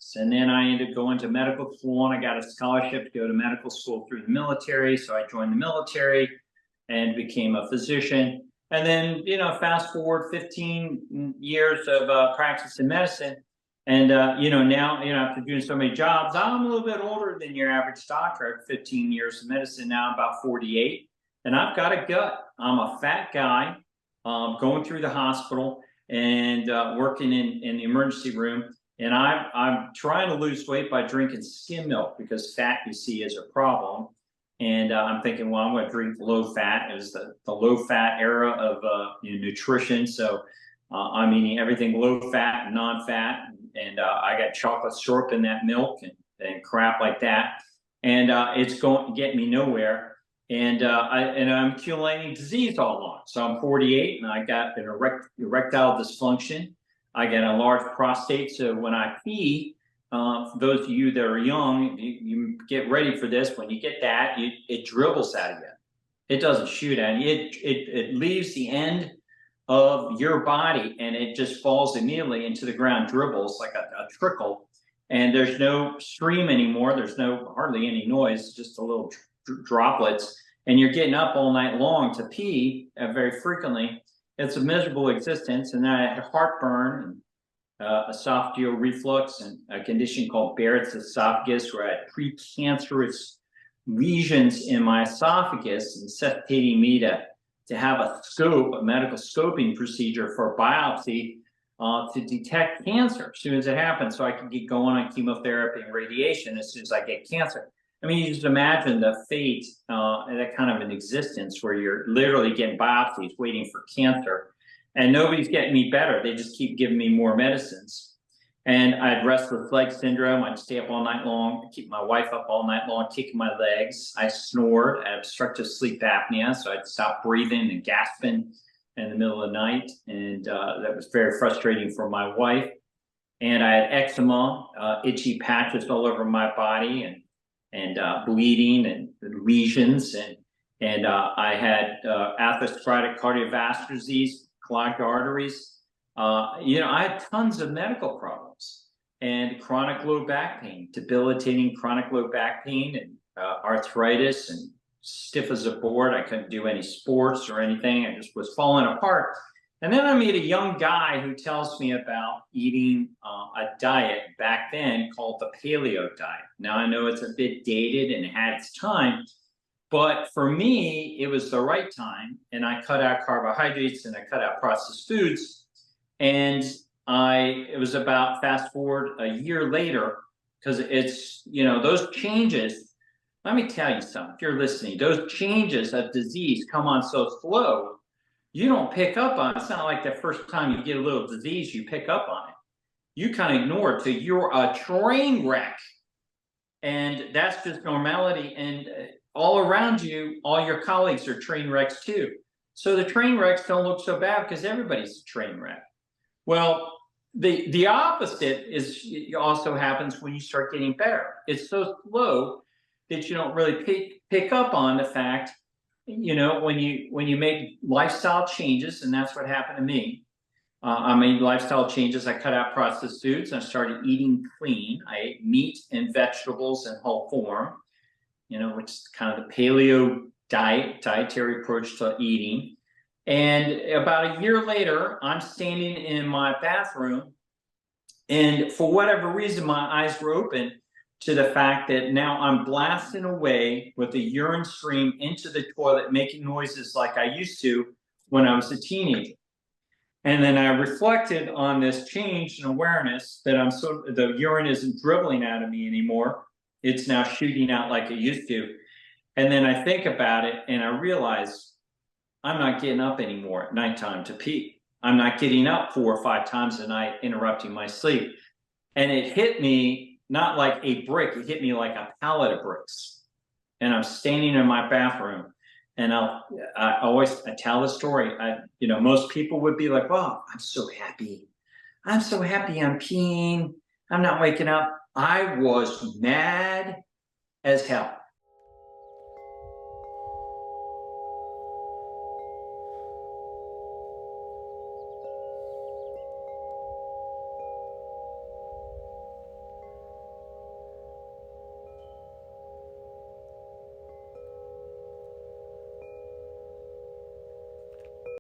diagnosis. And then I ended up going to medical school, and I got a scholarship to go to medical school through the military. So I joined the military and became a physician. And then, you know, fast forward 15 years of practice in medicine. And, you know, now, you know, after doing so many jobs, I'm a little bit older than your average doctor. I have 15 years of medicine now, about 48. And I've got a gut. I'm a fat guy going through the hospital and working in the emergency room. And I'm trying to lose weight by drinking skim milk because fat, you see, is a problem. And I'm thinking, well, I'm going to drink low fat. It was the low fat era of you know, nutrition. So I'm eating everything low fat and non-fat. And I got chocolate syrup in that milk and crap like that. And it's going to get me nowhere. And I'm accumulating disease all along. So I'm 48 and I got an erectile dysfunction. I got a large prostate. So when I pee, for those of you that are young, you get ready for this. When you get that, it dribbles out of you. It doesn't shoot at you. It leaves the end of your body and it just falls immediately into the ground, dribbles like a trickle. And there's no stream anymore. There's hardly any noise, just a little droplets. And you're getting up all night long to pee very frequently. It's a miserable existence. And then I had heartburn and esophageal reflux and a condition called Barrett's esophagus, where I had precancerous lesions in my esophagus, necessitating me to have a medical scoping procedure for biopsy to detect cancer as soon as it happens, so I can get going on chemotherapy and radiation as soon as I get cancer. I mean, you just imagine the fate, that kind of an existence where you're literally getting biopsies waiting for cancer, and nobody's getting me better. They just keep giving me more medicines. And I had restless leg syndrome. I'd stay up all night long, keep my wife up all night long, kicking my legs. I snored. I had obstructive sleep apnea, so I'd stop breathing and gasping in the middle of the night. And that was very frustrating for my wife. And I had eczema, itchy patches all over my body, and bleeding and lesions. And I had atherosclerotic cardiovascular disease, clogged arteries. You know, I had tons of medical problems and chronic low back pain, debilitating chronic low back pain, and arthritis, and stiff as a board. I couldn't do any sports or anything. I just was falling apart. And then I meet a young guy who tells me about eating a diet back then called the Paleo diet. Now I know it's a bit dated and it had its time, but for me, it was the right time. And I cut out carbohydrates and I cut out processed foods. And it was about, fast forward a year later, because it's, you know, those changes, let me tell you something, if you're listening, those changes of disease come on so slow, you don't pick up on it. It's not like the first time you get a little disease, you pick up on it. You kind of ignore it till you're a train wreck. And that's just normality. And all around you, all your colleagues are train wrecks too. So the train wrecks don't look so bad because everybody's a train wreck. Well, the opposite also happens when you start getting better. It's so slow that you don't really pick up on the fact, you know, when you make lifestyle changes, and that's what happened to me. I made lifestyle changes. I cut out processed foods. I started eating clean. I ate meat and vegetables in whole form, you know, which is kind of the Paleo dietary approach to eating. And about a year later, I'm standing in my bathroom, and for whatever reason, my eyes were open to the fact that now I'm blasting away with the urine stream into the toilet, making noises like I used to when I was a teenager. And then I reflected on this change in awareness that the urine isn't dribbling out of me anymore. It's now shooting out like it used to. And then I think about it and I realize I'm not getting up anymore at nighttime to pee. I'm not getting up 4 or 5 times a night, interrupting my sleep. And it hit me not like a brick, it hit me like a pallet of bricks. And I'm standing in my bathroom, and I tell the story. You know, most people would be like, "Wow, I'm so happy. I'm so happy I'm peeing. I'm not waking up." I was mad as hell.